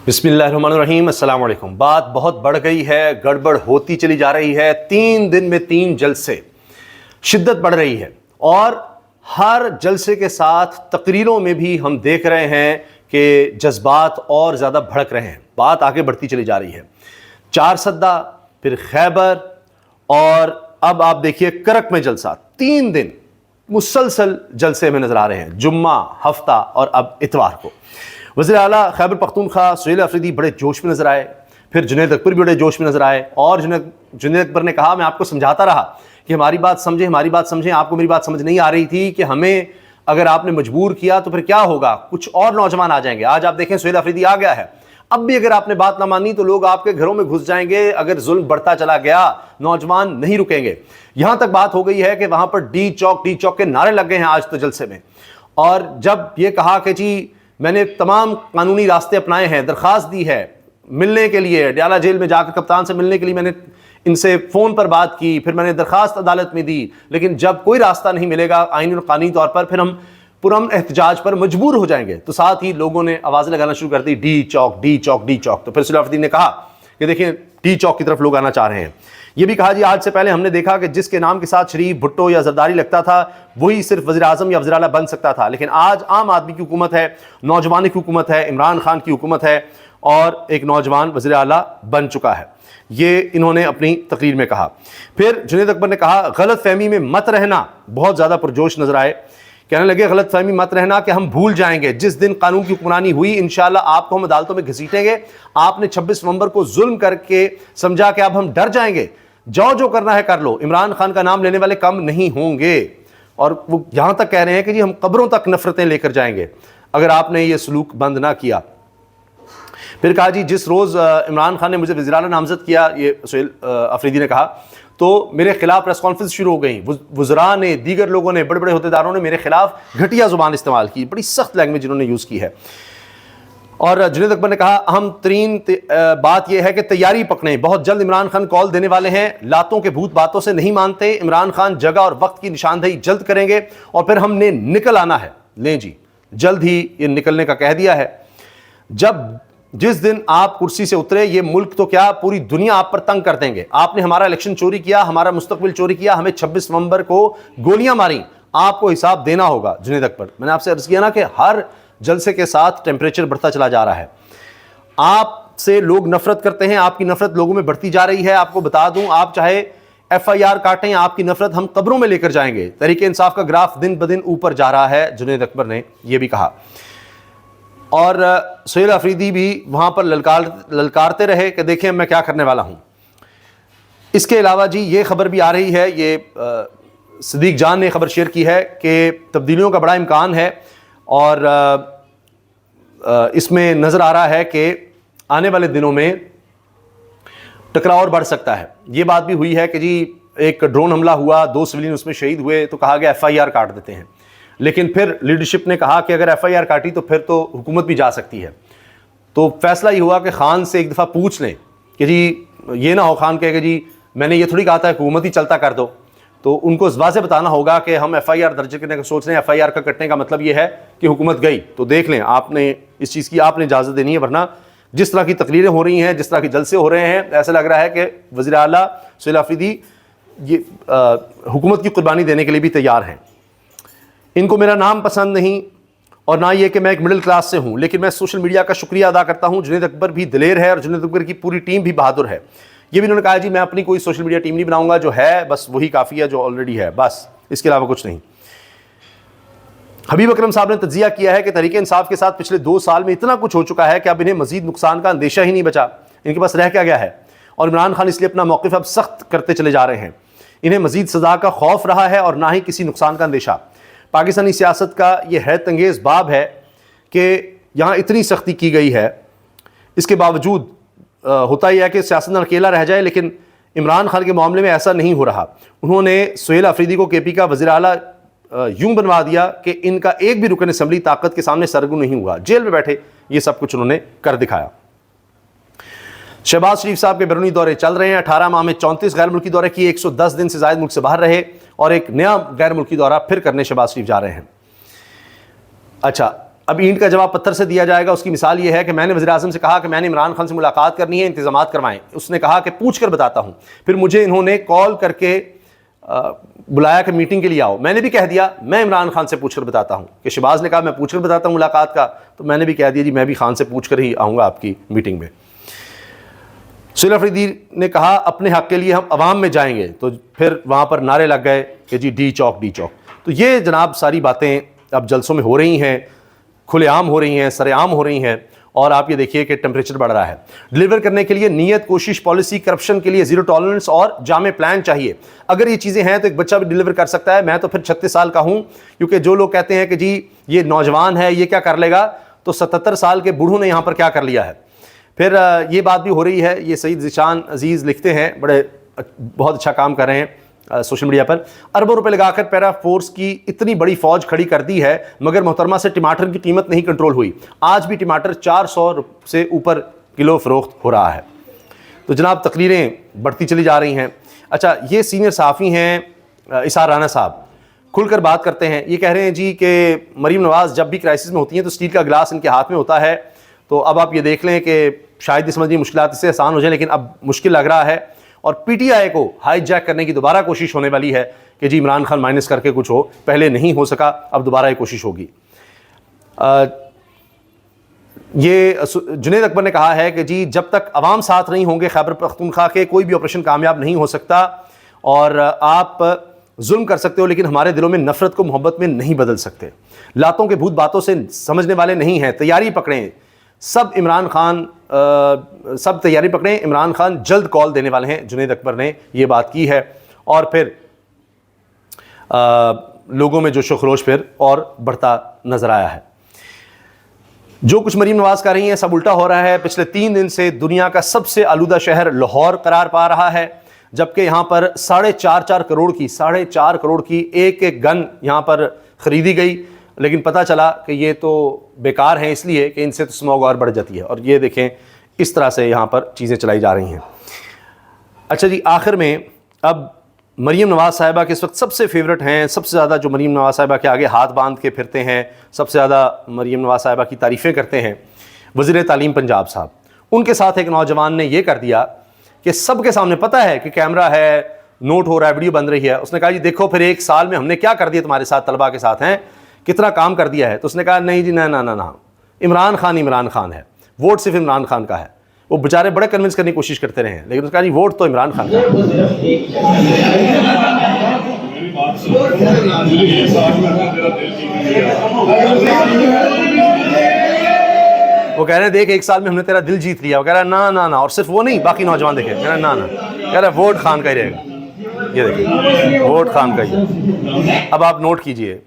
बिस्मिल्लाहिर्रहमानिर्रहीम, अस्सलाम वालेकुम। बात बहुत बढ़ गई है, गड़बड़ होती चली जा रही है। 3 दिन में 3 जलसे, शिद्दत बढ़ रही है और हर जलसे के साथ तकरीरों में भी हम देख रहे हैं कि जज्बात और ज़्यादा भड़क रहे हैं। बात आगे बढ़ती चली जा रही है। 4 सद्दा, फिर खैबर और अब आप देखिए करक में जलसा। 3 दिन मुसलसल जलसे में नजर आ रहे हैं, जुम्मा, हफ्ता और अब इतवार को। वज़ीर आला खैबर पख्तूनख्वा सुहेल अफरीदी बड़े जोश में नजर आए, फिर जुनैद अकबर भी बड़े जोश में नजर आए और जुनैद अकबर ने कहा, मैं आपको समझाता रहा कि हमारी बात समझें, हमारी बात समझें। आपको मेरी बात समझ नहीं आ रही थी कि हमें अगर आपने मजबूर किया तो फिर क्या होगा, कुछ और नौजवान आ जाएंगे। आज आप देखें सुहेल अफरीदी आ गया है। अब भी अगर आपने बात ना मानी तो लोग आपके घरों में घुस जाएंगे। अगर जुल्म बढ़ता चला गया, नौजवान नहीं रुकेंगे। यहां तक बात हो गई है कि वहां पर डी चौक के नारे लग गए हैं आज तो जलसे में। और जब ये कहा कि जी मैंने तमाम कानूनी रास्ते अपनाए हैं, दरख्वास्त दी है मिलने के लिए, डयाला जेल में जाकर कप्तान से मिलने के लिए मैंने इनसे फ़ोन पर बात की, फिर मैंने दरख्वास्त अदालत में दी, लेकिन जब कोई रास्ता नहीं मिलेगा आईनी और कानूनी तौर पर, फिर हम पुरअमन एहतजाज पर मजबूर हो जाएंगे। तो साथ ही लोगों ने आवाज़ें लगाना शुरू कर दी, डी चौक। तो फिर सुहेल अफरीदी ने कहा कि देखिए डी चौक की तरफ लोग आना चाह रहे हैं। ये भी कहा जी आज से पहले हमने देखा कि जिसके नाम के साथ शरीफ, भुट्टो या जरदारी लगता था वही सिर्फ वज़ीर आज़म या वज़ीर आला बन सकता था, लेकिन आज आम आदमी की हुकूमत है, नौजवानी की हुकूमत है, इमरान खान की हुकूमत है और एक नौजवान वज़ीर आला बन चुका है। ये इन्होंने अपनी तकरीर में कहा। फिर जुनैद अकबर ने कहा गलत फहमी में मत रहना, बहुत ज़्यादा पुरजोश नजर आए। कहने लगे गलत फहमी मत रहना कि हम भूल जाएंगे जिस दिन कानून की हुक्मरानी हुई, इंशाल्लाह आपको हम अदालतों में घसीटेंगे। आपने 26 नवंबर को जुल्म करके समझा कि अब हम डर जाएंगे, जो करना है कर लो, इमरान खान का नाम लेने वाले कम नहीं होंगे। और वो यहां तक कह रहे हैं कि जी हम कब्रों तक नफरतें लेकर जाएंगे अगर आपने ये सलूक बंद ना किया। फिर कहा जी जिस रोज़ इमरान खान ने मुझे वज़ीर आला नामज़द किया, ये सुहेल अफरीदी ने कहा, तो मेरे खिलाफ प्रेस कॉन्फ्रेंस शुरू हो गई। वज़रा ने, दीगर लोगों ने, बड़े बड़े अहदेदारों ने मेरे खिलाफ घटिया ज़ुबान इस्तेमाल की, बड़ी सख्त लैंग्वेज इन्होंने यूज़ की है। और जुनैद अकबर ने कहा अहम तरीन बात यह है कि तैयारी पकड़ें, बहुत जल्द इमरान खान कॉल देने वाले हैं। लातों के भूत बातों से नहीं मानते। इमरान खान जगह और वक्त की निशानदेही जल्द करेंगे और फिर हमने निकल आना है। लें जी, जल्द ही ये निकलने का कह दिया है। जिस दिन आप कुर्सी से उतरे, ये मुल्क तो क्या पूरी दुनिया आप पर तंग कर देंगे। आपने हमारा इलेक्शन चोरी किया, हमारा मुस्तकबिल चोरी किया, हमें 26 नवंबर को गोलियां मारी, आपको हिसाब देना होगा। जुनैद अकबर, मैंने आपसे अर्ज किया ना कि हर जलसे के साथ टेम्परेचर बढ़ता चला जा रहा है। आपसे लोग नफरत करते हैं, आपकी नफरत लोगों में बढ़ती जा रही है। आपको बता दूं, आप चाहे FIR काटें, आपकी नफरत हम कब्रों में लेकर जाएंगे। तहरीक इंसाफ का ग्राफ दिन ब दिन ऊपर जा रहा है, जुनैद अकबर ने यह भी कहा। और सुहेल अफरीदी भी वहां पर ललकारते रहे कि देखें मैं क्या करने वाला हूं। इसके अलावा जी ये खबर भी आ रही है, ये सिद्दीक जान ने खबर शेयर की है कि तब्दीलियों का बड़ा इम्कान है और इसमें नज़र आ रहा है कि आने वाले दिनों में टकराव और बढ़ सकता है। ये बात भी हुई है कि जी एक ड्रोन हमला हुआ, 2 सिविलियन उसमें शहीद हुए, तो कहा गया FIR काट देते हैं। लेकिन फिर लीडरशिप ने कहा कि अगर FIR काटी तो फिर तो हुकूमत भी जा सकती है। तो फैसला ये हुआ कि खान से एक दफ़ा पूछ लें कि जी ये ना हो खान कहे कि जी मैंने ये थोड़ी कहा था हुकूमत ही चलता कर दो। तो उनको वाज़े बताना होगा कि हम FIR दर्ज करने का सोच रहे हैं, FIR का कटने का मतलब ये है कि हुकूमत गई। तो देख लें, आपने इस चीज़ की आपने इजाज़त देनी है, वरना जिस तरह की तकरीरें हो रही हैं, जिस तरह के जलसे हो रहे हैं, ऐसा लग रहा है कि वज़ीर आला सुहेल अफरीदी ये हुकूमत की कुर्बानी देने के लिए भी तैयार हैं। इनको मेरा नाम पसंद नहीं और ना ये कि मैं एक मिडिल क्लास से हूँ, लेकिन मैं सोशल मीडिया का शुक्रिया अदा करता हूँ। जुनैद अकबर भी दिलेर है और जुनैद अकबर की पूरी टीम भी बहादुर है। ये भी उन्होंने कहा जी मैं अपनी कोई सोशल मीडिया टीम नहीं बनाऊंगा, जो है बस वही काफ़ी है, जो ऑलरेडी है, बस इसके अलावा कुछ नहीं। हबीब अकरम साहब ने तज्जिया किया है कि तहरीक इंसाफ के साथ पिछले 2 साल में इतना कुछ हो चुका है कि अब इन्हें मजीद नुकसान का अंदेशा ही नहीं बचा। इनके पास रह क्या गया है और इमरान खान इसलिए अपना मौक़िफ़ अब सख्त करते चले जा रहे हैं। इन्हें मजीद सज़ा का खौफ रहा है और ना ही किसी नुकसान का अंदेशा। पाकिस्तानी सियासत का ये हैरत अंगेज़ बाब है कि यहाँ इतनी सख्ती की गई है, इसके बावजूद होता यह है कि सियासतदान अकेला रह जाए, लेकिन इमरान खान के मामले में ऐसा नहीं हो रहा। उन्होंने सुहेल अफरीदी को KP का वज़ीर आला यूं बनवा दिया कि इनका एक भी रुकन असम्बली ताकत के सामने सरगुम नहीं हुआ। जेल में बैठे ये सब कुछ उन्होंने कर दिखाया। शहबाज शरीफ साहब के बैरूनी दौरे चल रहे हैं। 18 माह में 34 गैर मुल्की दौरे किए, 110 दिन से ज़ायद मुल्क से बाहर रहे और एक नया गैर मुल्की दौरा फिर करने शहबाज शरीफ जा रहे हैं। अच्छा, अब ईंट का जवाब पत्थर से दिया जाएगा। उसकी मिसाल ये है कि मैंने वज़ीर-ए-आज़म से कहा कि मैंने इमरान खान से मुलाकात करनी है, इंतज़ामात करवाएं। उसने कहा कि पूछ कर बताता हूँ। फिर मुझे इन्होंने कॉल करके बुलाया कि मीटिंग के लिए आओ। मैंने भी कह दिया मैं इमरान खान से पूछ कर बताता हूँ। कि शहबाज ने कहा मैं पूछ कर बताता हूँ मुलाकात का, तो मैंने भी कह दिया जी मैं भी खान से पूछ कर ही आऊँगा आपकी मीटिंग में। सुहेल अफरीदी ने कहा अपने हक़ के लिए हम अवाम में जाएंगे, तो फिर वहाँ पर नारे लग गए कि जी डी चौक डी चौक। तो ये जनाब सारी बातें अब जलसों में हो रही हैं, खुलेआम हो रही हैं, सरेआम हो रही हैं। और आप ये देखिए कि टेम्परेचर बढ़ रहा है। डिलीवर करने के लिए नीयत, कोशिश, पॉलिसी, करप्शन के लिए जीरो टॉलरेंस और जामे प्लान चाहिए। अगर ये चीज़ें हैं तो एक बच्चा भी डिलीवर कर सकता है। मैं तो फिर 36 साल का हूँ, क्योंकि जो लोग कहते हैं कि जी ये नौजवान है ये क्या कर लेगा, तो 77 साल के बूढ़ों ने यहाँ पर क्या कर लिया है। फिर ये बात भी हो रही है, ये सईद ज़ीशान अजीज़ लिखते हैं, बहुत अच्छा काम कर रहे हैं सोशल मीडिया पर। अरबों रुपए लगाकर पैरा फोर्स की इतनी बड़ी फौज खड़ी कर दी है, मगर मोहतरमा से टमाटर की कीमत नहीं कंट्रोल हुई। आज भी टमाटर 400 से ऊपर किलो फ़रोख्त हो रहा है। तो जनाब तकरीरें बढ़ती चली जा रही हैं। अच्छा, ये सीनियर सहाफ़ी हैं इसार राना साहब, खुलकर बात करते हैं। ये कह रहे हैं जी कि मरीम नवाज़ जब भी क्राइसिस में होती हैं तो स्टील का गिलास इनके हाथ में होता है। तो अब आप ये देख लें कि शायद ये समझिए मुश्किलात इससे आसान हो जाए, लेकिन अब मुश्किल लग रहा है। और पीटीआई को हाईजैक करने की दोबारा कोशिश होने वाली है कि जी इमरान खान माइनस करके कुछ हो। पहले नहीं हो सका, अब दोबारा ये कोशिश होगी। ये जुनैद अकबर ने कहा है कि जी जब तक अवाम साथ नहीं होंगे खैबर पख्तूनख्वा के, कोई भी ऑपरेशन कामयाब नहीं हो सकता। और आप जुल्म कर सकते हो लेकिन हमारे दिलों में नफरत को मोहब्बत में नहीं बदल सकते। लातों के भूत बातों से समझने वाले नहीं हैं। तैयारी पकड़ें, सब तैयारी पकड़ें, इमरान खान जल्द कॉल देने वाले हैं। जुनैद अकबर ने ये बात की है। और फिर लोगों में जोशो खरोश फिर और बढ़ता नजर आया है। जो कुछ मरीम नवाज कर रही हैं सब उल्टा हो रहा है। पिछले 3 दिन से दुनिया का सबसे आलूदा शहर लाहौर करार पा रहा है, जबकि यहाँ पर 4.5 करोड़ की एक गन यहाँ पर ख़रीदी गई। लेकिन पता चला कि ये तो बेकार हैं, इसलिए कि इनसे तो स्मॉग और बढ़ जाती है। और ये देखें इस तरह से यहाँ पर चीज़ें चलाई जा रही हैं। अच्छा जी, आखिर में अब मरीम नवाज़ साहिबा के इस वक्त सबसे फेवरेट हैं, सबसे ज़्यादा जो मरीम नवाज़ साहिबा के आगे हाथ बांध के फिरते हैं, सबसे ज़्यादा मरीम नवाज़ साहिबा की तारीफ़ें करते हैं, वज़ीर तालीम पंजाब साहब। उनके साथ एक नौजवान ने यह कर दिया कि सबके सामने पता है कि कैमरा है, नोट हो रहा है, वीडियो बन रही है। उसने कहा जी देखो फिर 1 साल में हमने क्या कर दिया तुम्हारे साथ, तलबा के साथ हैं, कितना काम कर दिया है। तो उसने कहा नहीं जी, ना, इमरान खान है, वोट सिर्फ इमरान खान का है। वो बेचारे बड़े कन्विंस करने की कोशिश करते रहे हैं, लेकिन उसने कहा जी वोट तो इमरान खान का है। वो कह रहे हैं देख 1 साल में हमने तेरा दिल जीत लिया। वो कह रहा है ना, और सिर्फ वो नहीं, बाकी नौजवान देखे, कह रहा है ना, कह रहा है वोट खान का ही रहेगा। ये देखिए वोट खान का ही। अब आप नोट कीजिए,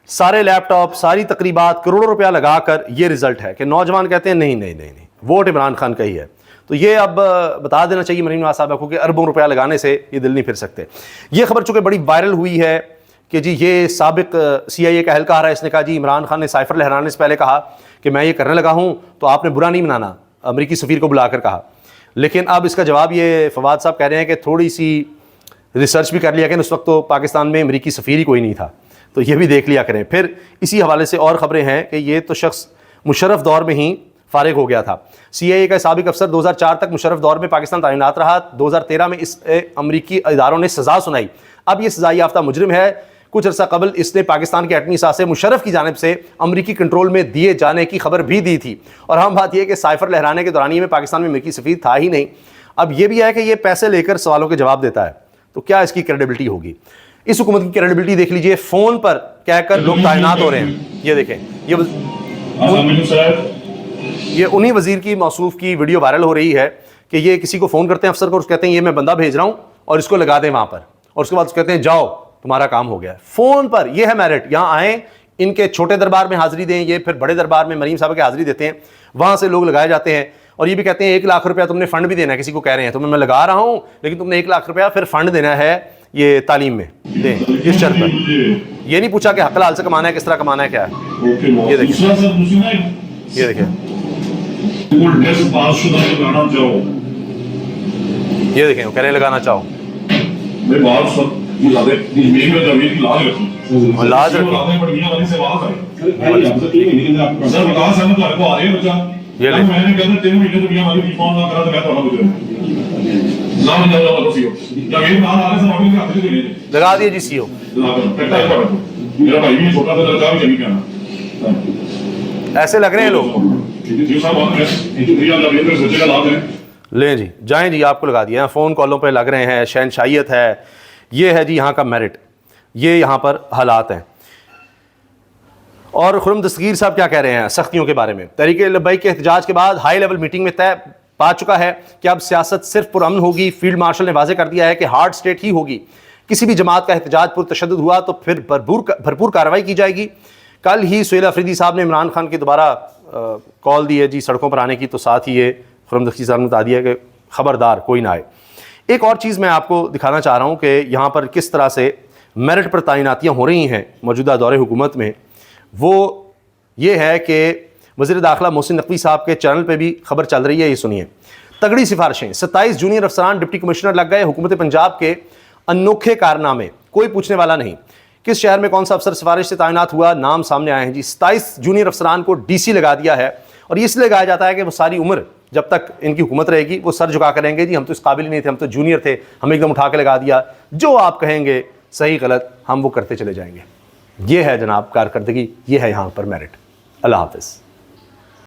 सारे लैपटॉप, सारी तकरीबात, करोड़ों रुपया लगाकर ये रिजल्ट है कि नौजवान कहते हैं नहीं, वोट इमरान खान का ही है। तो ये अब बता देना चाहिए मरीम नवाज़ साहब को कि अरबों रुपया लगाने से ये दिल नहीं फिर सकते। ये खबर चूँकि बड़ी वायरल हुई है कि जी ये साबिक CIA का एहलकार है, इसने कहा जी इमरान खान ने साइफर लहराने से पहले कहा कि मैं ये करने लगा हूँ तो आपने बुरा नहीं मनाना, अमरीकी सफ़ीर को बुलाकर कहा। लेकिन अब इसका जवाब ये फवाद साहब कह रहे हैं कि थोड़ी सी रिसर्च भी कर लिया कि उस वक्त तो पाकिस्तान में अमरीकी सफ़ीर ही कोई नहीं था, तो ये भी देख लिया करें। फिर इसी हवाले से और ख़बरें हैं कि ये तो शख्स मुशर्रफ दौर में ही फारिग हो गया था। CIA का साबिक अफसर 2004 तक मुशर्रफ दौर में पाकिस्तान तैनात रहा। 2013 में इस अमरीकी इदारों ने सज़ा सुनाई। अब ये सज़ा याफ्ता मुजरिम है। कुछ अर्सा कबल इसने पाकिस्तान के एटमी सासे मुशर्रफ की जानिब से अमरीकी कंट्रोल में दिए जाने की खबर भी दी थी। और हम बात यह कि साइफर लहराने के दौरानिए में पाकिस्तान में अमरीकी सफ़ीर था ही नहीं। अब यह भी है कि ये पैसे लेकर सवालों के जवाब देता है, तो क्या इसकी क्रेडिबिलिटी होगी। इस हुकूमत की क्रेडिबिलिटी देख लीजिए, फ़ोन पर कहकर लोग तैनात हो रहे हैं। ये देखें, ये उन्हीं वज़ीर की मौसूफ़ की वीडियो वायरल हो रही है कि ये किसी को फ़ोन करते हैं अफसर को, कहते हैं ये मैं बंदा भेज रहा हूँ और इसको लगा दें वहाँ पर, और उसके बाद कहते हैं जाओ तुम्हारा काम हो गया। फ़ोन पर ये है मेरिट, यहाँ आएँ, इनके छोटे दरबार में हाज़िरी दें, ये फिर बड़े दरबार में मरीम साहब की हाज़िरी देते हैं, वहाँ से लोग लगाए जाते हैं। और ये भी कहते हैं 1 लाख रुपया तुमने फ़ंड भी देना है, किसी को कह रहे हैं तो मैं लगा रहा हूँ लेकिन तुमने 1 लाख रुपया फिर फ़ंड देना है ये तालीम में, दें इस शर्त पर। ये नहीं पूछा कि हक हलाल से कमाना है, किस तरह कमाना है, क्या है। ये देखिए, ये देखिए, ये देखें, कह रहे हैं लगाना चाहो। लाज रखी ये ले लगा दिए जी सीओ। ऐसे लग रहे हैं लोग। ले जी जाएं जी, आपको लगा दिया। फ़ोन कॉलों पे लग रहे हैं, शहनशाहियत है, ये है जी यहाँ का मेरिट, ये यहाँ पर हालात हैं। और खुर्रम दस्तगीर साहब क्या कह रहे हैं सख्तियों के बारे में? तहरीक लब्बैक के एहतजाज के बाद हाई लेवल मीटिंग में तय पा चुका है कि अब सियासत सिर्फ पुरअमन होगी। फील्ड मार्शल ने वाज़ेह कर दिया है कि हार्ड स्टेट ही होगी। किसी भी जमात का एहतजाज पुरतशद्दुद हुआ तो फिर भरपूर कार्रवाई की जाएगी। कल ही सुहेल अफरीदी साहब ने इमरान खान की दोबारा कॉल दी है जी सड़कों पर आने की, तो साथ ही ये खुर्रम दस्तगीर साहब ने बता दिया कि ख़बरदार कोई ना आए। एक और चीज़ मैं आपको दिखाना चाह रहा हूँ कि यहाँ पर किस तरह से मेरिट पर तैनातियाँ हो रही हैं मौजूदा दौरे हुकूमत में। वो ये है कि वज़ीर दाखिला मोहसिन नकवी साहब के चैनल पे भी खबर चल रही है, ये सुनिए। तगड़ी सिफारिशें, 27 जूनियर अफसरान डिप्टी कमिश्नर लग गए। हुकूमत पंजाब के अनोखे कारनामे, कोई पूछने वाला नहीं। किस शहर में कौन सा अफसर सिफारिश से तैनात हुआ, नाम सामने आए हैं जी। 27 जूनियर अफसरान को डीसी लगा दिया है और इसलिए लगाया जाता है कि वो सारी उम्र जब तक इनकी हुकूमत रहेगी वो सर झुका करेंगे जी हम तो इस काबिल नहीं थे, हम तो जूनियर थे, हमें एकदम उठा के लगा दिया। जो आप कहेंगे सही गलत हम वो करते चले जाएंगे। ये है जनाब कारकर्दगी, ये है यहाँ पर मेरिट। अल्लाह हाफ़िज़।